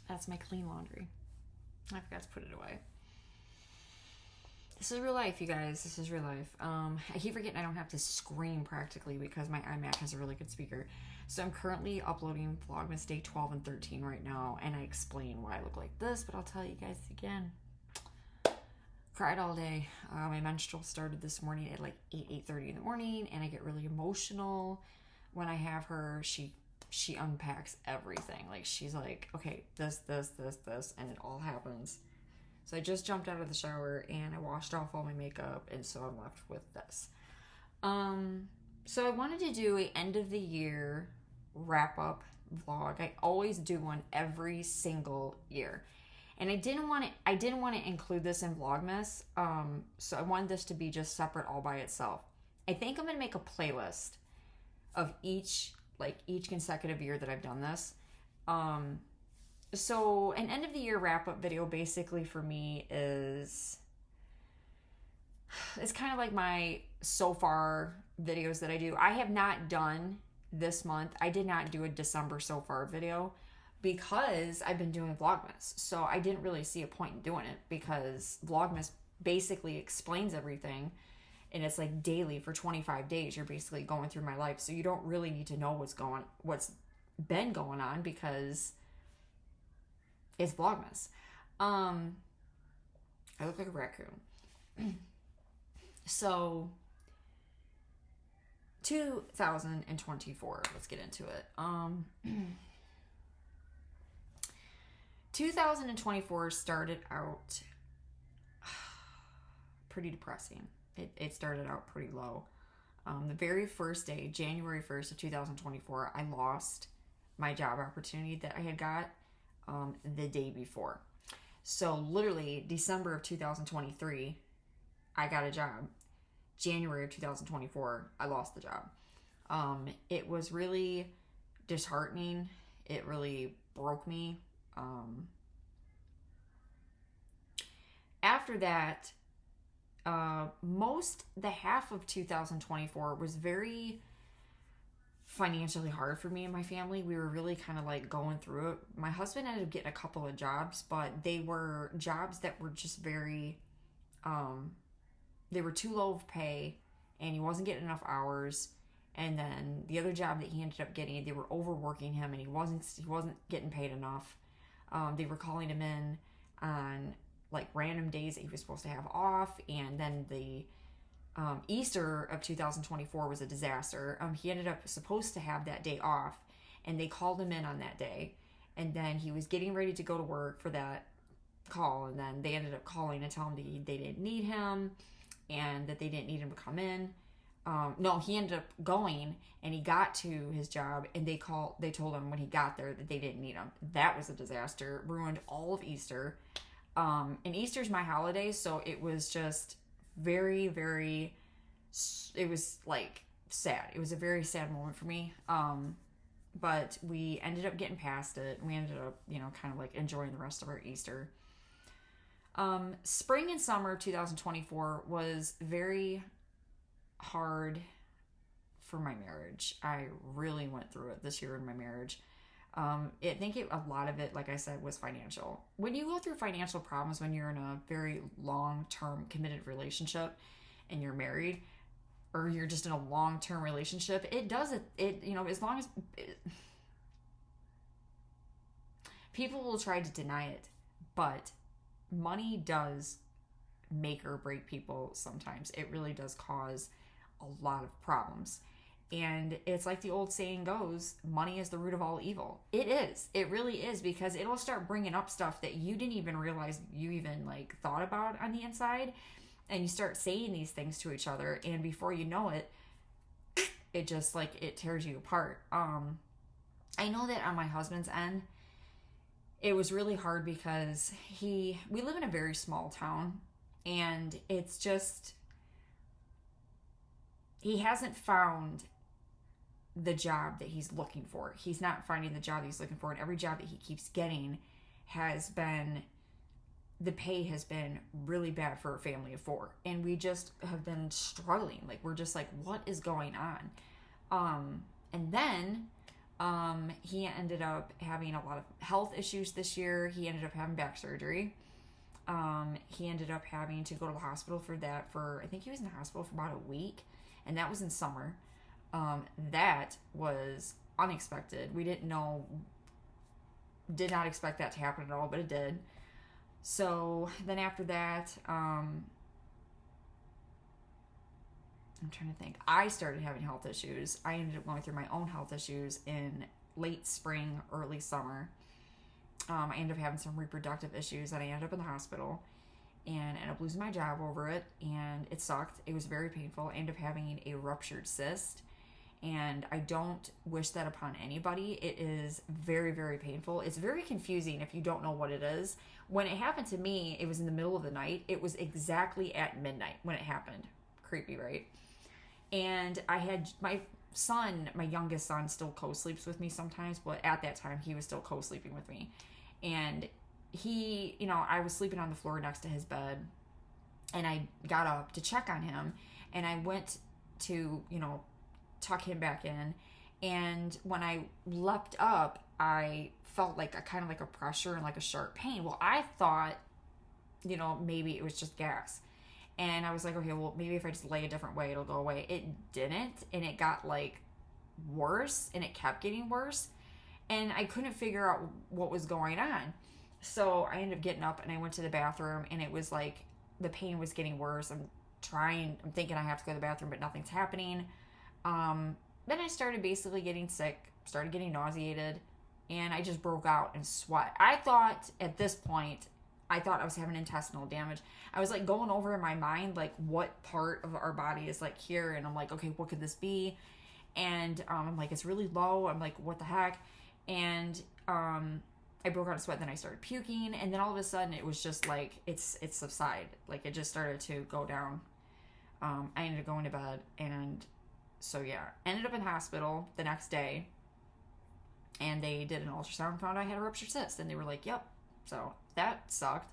That's my clean laundry. I forgot to put it away. This is real life, you guys. This is real life. I keep forgetting I don't have to scream practically because my iMac has a really good speaker. So I'm currently uploading Vlogmas Day 12 and 13 right now, and I explain why I look like this, but I'll tell you guys again. Cried all day. My menstrual started this morning at like 8:30 in the morning, and I get really emotional when I have her. She unpacks everything. Like, she's like, okay, this, and it all happens. So I just jumped out of the shower and I washed off all my makeup, and so I'm left with this. So I wanted to do a end of the year wrap up vlog. I always do one every single year. And I didn't want to include this in Vlogmas. So I wanted this to be just separate all by itself. I think I'm going to make a playlist of each consecutive year that I've done this. So an end of the year wrap up video basically for me is, it's kind of like my so far videos that I do. I have not done this month. I did not do a December so far video because I've been doing Vlogmas. So I didn't really see a point in doing it because Vlogmas basically explains everything, and it's like daily for 25 days. You're basically going through my life. So you don't really need to know what's been going on because it's Vlogmas. I look like a raccoon. So 2024, let's get into it. 2024 started out pretty depressing. It started out pretty low. The very first day, January 1st of 2024, I lost my job opportunity that I had got the day before. So literally December of 2023, I got a job. January of 2024, I lost the job. It was really disheartening. It really broke me. After that, the half of 2024 was very financially hard for me and my family. We were really kind of like going through it. My husband ended up getting a couple of jobs, but they were jobs that were just very, they were too low of pay, and he wasn't getting enough hours. And then the other job that he ended up getting, they were overworking him, and he wasn't getting paid enough. They were calling him in on like random days that he was supposed to have off, and then the Easter of 2024 was a disaster. He ended up supposed to have that day off, and they called him in on that day, and then he was getting ready to go to work for that call, and then they ended up calling and telling him they didn't need him and that they didn't need him to come in. No, he ended up going, and he got to his job, and they told him when he got there that they didn't need him. That was a disaster. Ruined all of Easter. And Easter's my holiday, so it was just very, very, it was like sad. It was a very sad moment for me. But we ended up getting past it. We ended up, kind of like enjoying the rest of our Easter. Spring and summer of 2024 was very hard for my marriage. I really went through it this year in my marriage. I think a lot of it, like I said, was financial. When you go through financial problems when you're in a very long-term committed relationship and you're married, or you're just in a long-term relationship, as long as people will try to deny it, but money does make or break people sometimes. It really does cause a lot of problems. And it's like the old saying goes, money is the root of all evil. It is. It really is, because it'll start bringing up stuff that you didn't even realize you even thought about on the inside. And you start saying these things to each other, and before you know it, it just it tears you apart. I know that on my husband's end, it was really hard because we live in a very small town, and it's just, he hasn't found the job that he's looking for. He's not finding the job he's looking for, and every job that he keeps getting the pay has been really bad for a family of four, and we just have been struggling. We're just what is going on? And then he ended up having a lot of health issues this year. He ended up having back surgery. He ended up having to go to the hospital for that I think he was in the hospital for about a week, and that was in summer. That was unexpected. We did not expect that to happen at all, but it did. So then after that, I'm trying to think. I started having health issues. I ended up going through my own health issues in late spring, early summer. I ended up having some reproductive issues and I ended up in the hospital and ended up losing my job over it, and it sucked. It was very painful. I ended up having a ruptured cyst, and I don't wish that upon anybody. It is very, very painful. It's very confusing if you don't know what it is. When it happened to me, it was in the middle of the night. It was exactly at midnight when it happened. Creepy, right? And I had my youngest son, still co-sleeps with me sometimes, but at that time he was still co-sleeping with me. And he, I was sleeping on the floor next to his bed, and I got up to check on him, and I went to, tuck him back in. And when I leapt up, I felt like a pressure and like a sharp pain. Well, I thought, maybe it was just gas. And I was like, okay, well, maybe if I just lay a different way, it'll go away. It didn't. And it got worse, and it kept getting worse. And I couldn't figure out what was going on. So I ended up getting up and I went to the bathroom, and it was like the pain was getting worse. I'm thinking I have to go to the bathroom, but nothing's happening. Then I started basically getting sick, started getting nauseated, and I just broke out in sweat. I thought at this point, I was having intestinal damage. I was going over in my mind, what part of our body is here. And I'm like, okay, what could this be? And I'm like, it's really low. I'm like, what the heck? And I broke out in sweat. Then I started puking. And then all of a sudden it was just it's subsided. It just started to go down. I ended up going to bed. And so, yeah, ended up in hospital the next day. And they did an ultrasound, found I had a ruptured cyst. And they were like, yep. So that sucked.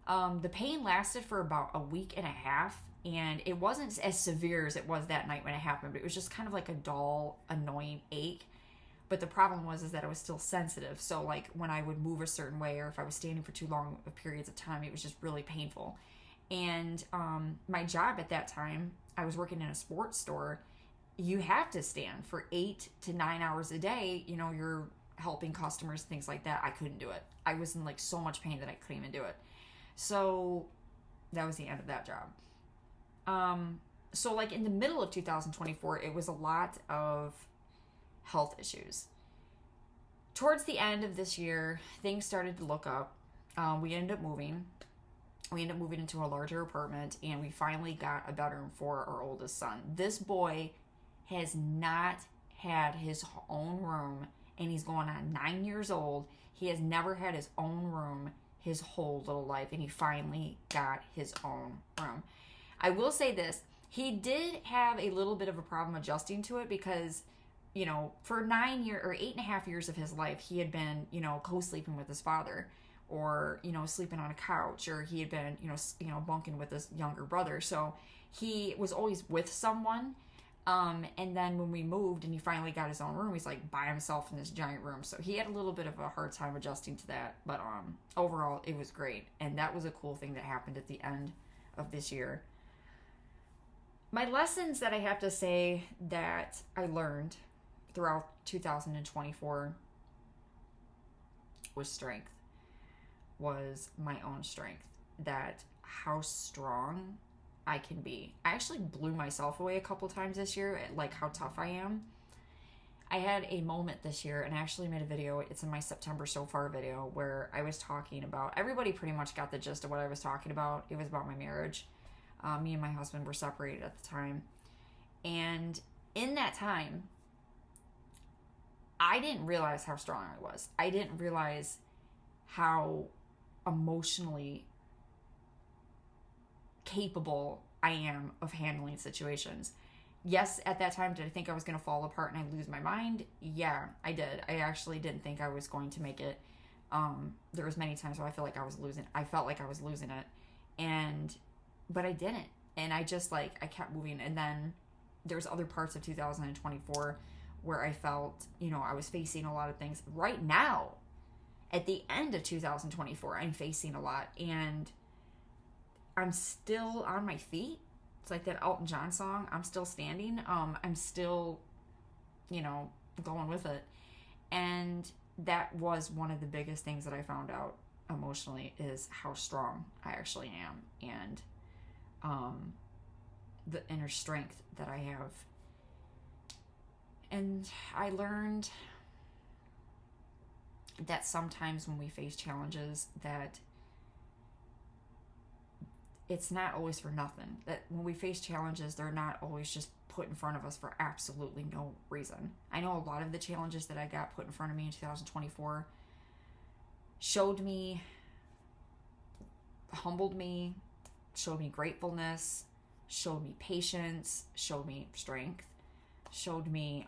The pain lasted for about a week and a half, and it wasn't as severe as it was that night when it happened, but it was just kind of like a dull, annoying ache. But the problem was that I was still sensitive. So when I would move a certain way, or if I was standing for too long of periods of time, it was just really painful. And my job at that time, I was working in a sports store. You have to stand for 8 to 9 hours a day. You're helping customers, things like that. I couldn't do it. I was in so much pain that I couldn't even do it. So that was the end of that job. So in the middle of 2024, it was a lot of health issues. Towards the end of this year, things started to look up. We ended up moving. We ended up moving into a larger apartment, and we finally got a bedroom for our oldest son. This boy has not had his own room, and he's going on 9 years old. He has never had his own room his whole little life, and he finally got his own room. I will say this, he did have a little bit of a problem adjusting to it because, for 9 years or 8.5 years of his life, he had been, co-sleeping with his father, or, sleeping on a couch, or he had been, bunking with his younger brother. So he was always with someone. And then when we moved and he finally got his own room, he's by himself in this giant room. So he had a little bit of a hard time adjusting to that, but overall it was great. And that was a cool thing that happened at the end of this year. My lessons that I have to say that I learned throughout 2024 was my own strength, that how strong I can be. I actually blew myself away a couple times this year at how tough I am. I had a moment this year, and I actually made a video, it's in my September so far video, where I was talking about, everybody pretty much got the gist of what I was talking about. It was about my marriage. Me and my husband were separated at the time. And in that time, I didn't realize how strong I was. I didn't realize how emotionally capable I am of handling situations. Yes, at that time, did I think I was going to fall apart and I'd lose my mind? Yeah, I did. I actually didn't think I was going to make it. There was many times where I felt like I was losing it. But I didn't. And I just I kept moving. And then there was other parts of 2024 where I felt, I was facing a lot of things. Right now, at the end of 2024, I'm facing a lot, and I'm still on my feet. It's like that Elton John song, I'm still standing. I'm still, going with it. And that was one of the biggest things that I found out emotionally, is how strong I actually am, and the inner strength that I have. And I learned that sometimes when we face challenges, that it's not always for nothing. That when we face challenges, they're not always just put in front of us for absolutely no reason. I know a lot of the challenges that I got put in front of me in 2024 showed me, humbled me, showed me gratefulness, showed me patience, showed me strength, showed me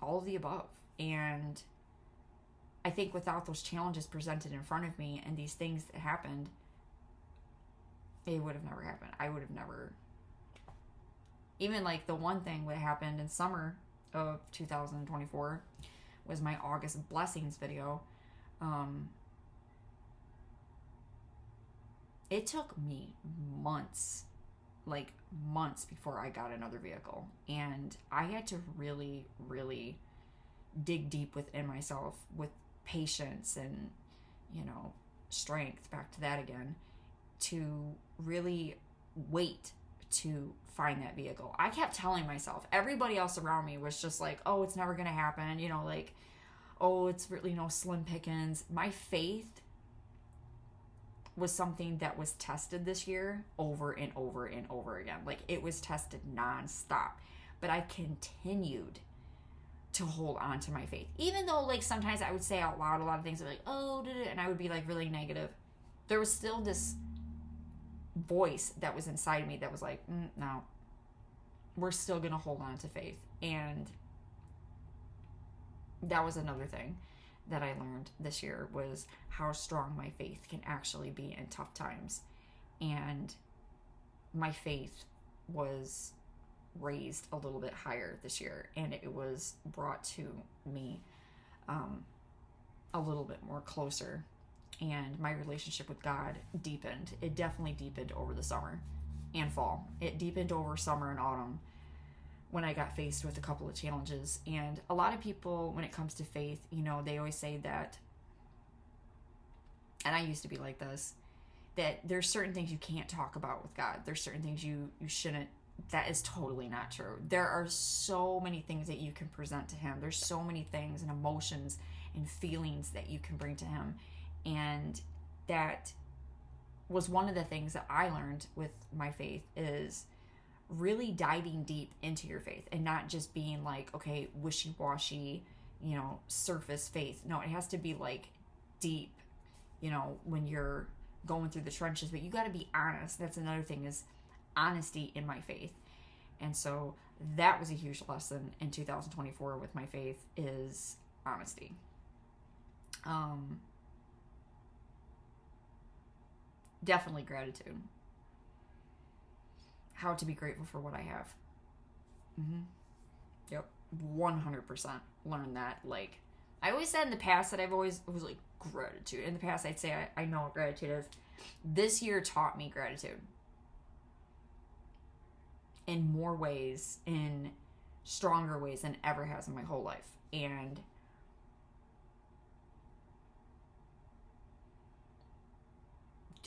all of the above. And I think without those challenges presented in front of me and these things that happened, it would have never happened. I would have never, even like the one thing that happened in summer of 2024 was my August blessings video. It took me months before I got another vehicle. And I had to really, really dig deep within myself with patience and, strength, back to that again, to really wait to find that vehicle. I kept telling myself, everybody else around me was just like, oh, it's never going to happen. Oh, it's really slim pickings. My faith was something that was tested this year over and over and over again. Like, it was tested nonstop. But I continued to hold on to my faith. Even though, sometimes I would say out loud a lot of things, like, oh, and I would be, really negative. There was still this voice that was inside me that was like, no, we're still going to hold on to faith. And that was another thing that I learned this year, was how strong my faith can actually be in tough times. And my faith was raised a little bit higher this year, and it was brought to me a little bit more closer, and my relationship with God deepened. It definitely deepened over the summer and fall. It deepened over summer and autumn when I got faced with a couple of challenges. And a lot of people, when it comes to faith, they always say that, and I used to be like this, that there's certain things you can't talk about with God. There's certain things you shouldn't. That is totally not true. There are so many things that you can present to him. There's so many things and emotions and feelings that you can bring to him. And that was one of the things that I learned with my faith, is really diving deep into your faith and not just being like, okay, wishy-washy, surface faith. No, it has to be deep, when you're going through the trenches, but you got to be honest. That's another thing, is honesty in my faith. And so that was a huge lesson in 2024 with my faith, is honesty. Definitely gratitude. How to be grateful for what I have. Yep. 100% learned that. I always said in the past that it was gratitude. In the past, I'd say I know what gratitude is. This year taught me gratitude in more ways, in stronger ways than ever has in my whole life. And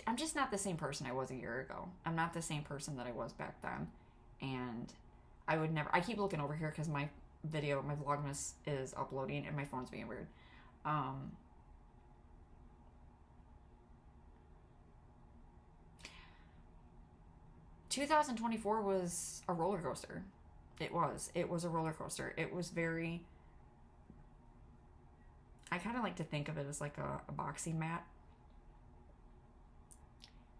I'm just not the same person I was a year ago. I'm not the same person that I was back then. And I would never, I keep looking over here because my Vlogmas is uploading and my phone's being weird. 2024 was a roller coaster. It was a roller coaster. It was very, I kind of like to think of it as like a boxing mat.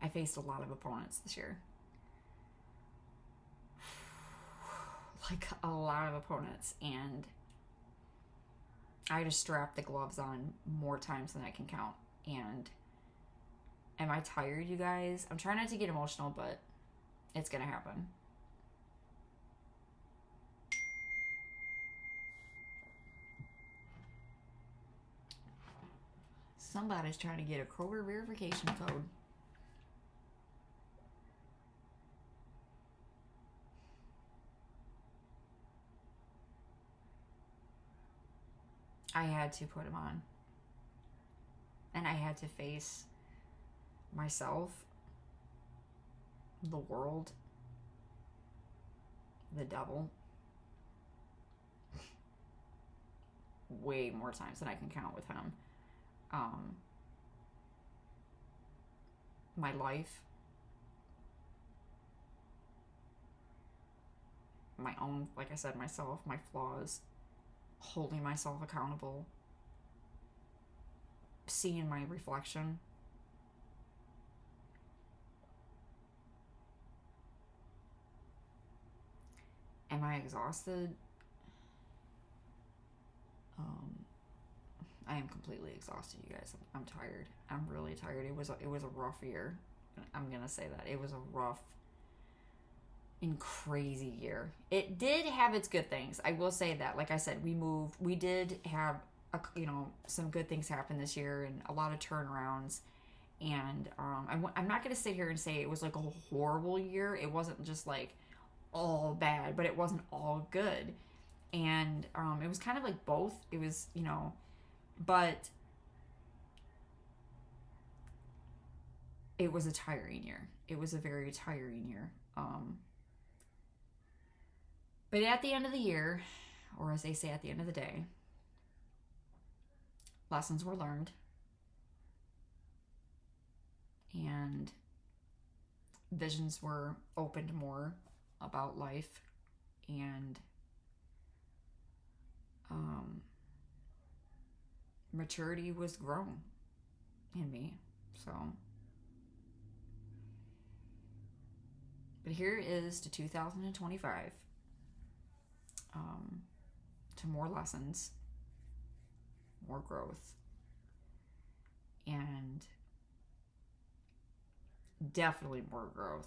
I faced a lot of opponents this year. Like a lot of opponents, and I just strapped the gloves on more times than I can count. And am I tired, you guys? I'm trying not to get emotional, but it's gonna happen. Somebody's trying to get a Kroger verification code. I had to put him on. And I had to face myself, the world, the devil, way more times than I can count with him. My life, my own, like I said, myself, my flaws, holding myself accountable, seeing my reflection. Am I exhausted? I am completely exhausted, you guys. I'm tired. I'm really tired. It was a rough year. I'm gonna say that. It was a rough and crazy year. It did have its good things. I will say that. Like I said, we moved. We did have some good things happen this year and a lot of turnarounds. And I'm not gonna sit here and say it was like a horrible year. It wasn't just like all bad, but it wasn't all good. And it was kind of like both. It was, but it was a tiring year. It was a very tiring year. But at the end of the year, or as they say, at the end of the day, lessons were learned. And visions were opened more about life. And maturity was grown in me. So, but here is to 2025, to more lessons, more growth, and definitely more growth.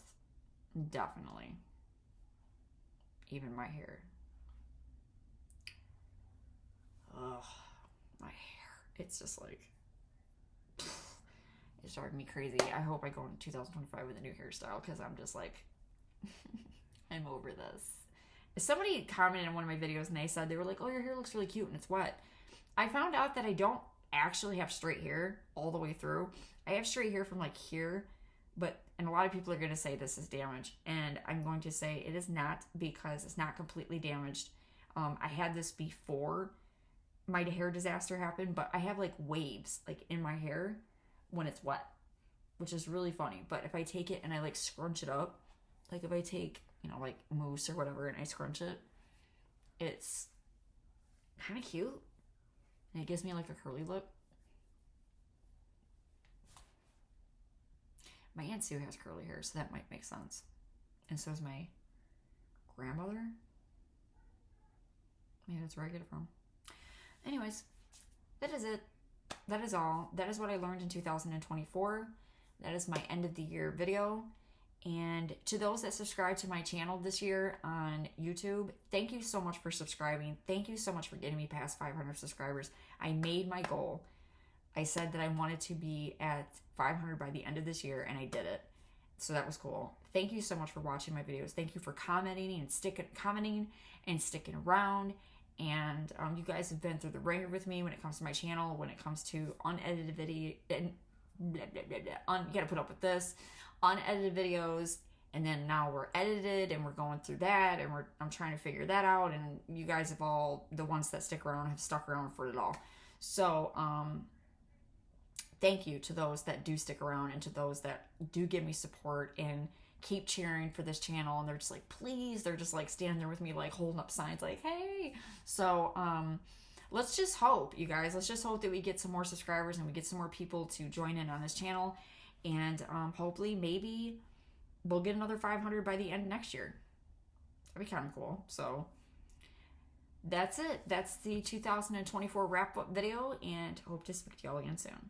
Definitely. Even my hair. Ugh, my hair. It's just like, it's driving me crazy. I hope I go into 2025 with a new hairstyle because I'm just like, I'm over this. Somebody commented in one of my videos and they said, they were like, oh, your hair looks really cute and it's wet. I found out that I don't actually have straight hair all the way through. I have straight hair from like here, and a lot of people are going to say this is damaged. And I'm going to say it is not, because it's not completely damaged. I had this before my hair disaster happened, but I have like waves like in my hair when it's wet, which is really funny. But if I take it and I like scrunch it up, like if I take, like mousse or whatever and I scrunch it, it's kind of cute. And it gives me like a curly look. My Aunt Sue has curly hair, so that might make sense. And so is my grandmother. Maybe that's where I get it from. Anyways, that is it. That is all. That is what I learned in 2024. That is my end of the year video. And to those that subscribed to my channel this year on YouTube, thank you so much for subscribing. Thank you so much for getting me past 500 subscribers. I made my goal. I said that I wanted to be at 500 by the end of this year, and I did it. So that was cool. Thank you so much for watching my videos. Thank you for commenting and sticking around. And you guys have been through the ringer with me when it comes to my channel, when it comes to unedited video, and blah, blah, blah, blah. You gotta put up with this. Unedited videos, and then now we're edited and we're going through that, and I'm trying to figure that out, and you guys have all, the ones that stick around, have stuck around for it all. So thank you to those that do stick around, and to those that do give me support and keep cheering for this channel, and they're just like, please, they're just like standing there with me, like holding up signs like, hey. So let's just hope, you guys, let's just hope that we get some more subscribers and we get some more people to join in on this channel. And hopefully, maybe we'll get another 500 by the end of next year. That'd be kind of cool. So that's it. That's the 2024 wrap-up video, and hope to speak to y'all again soon.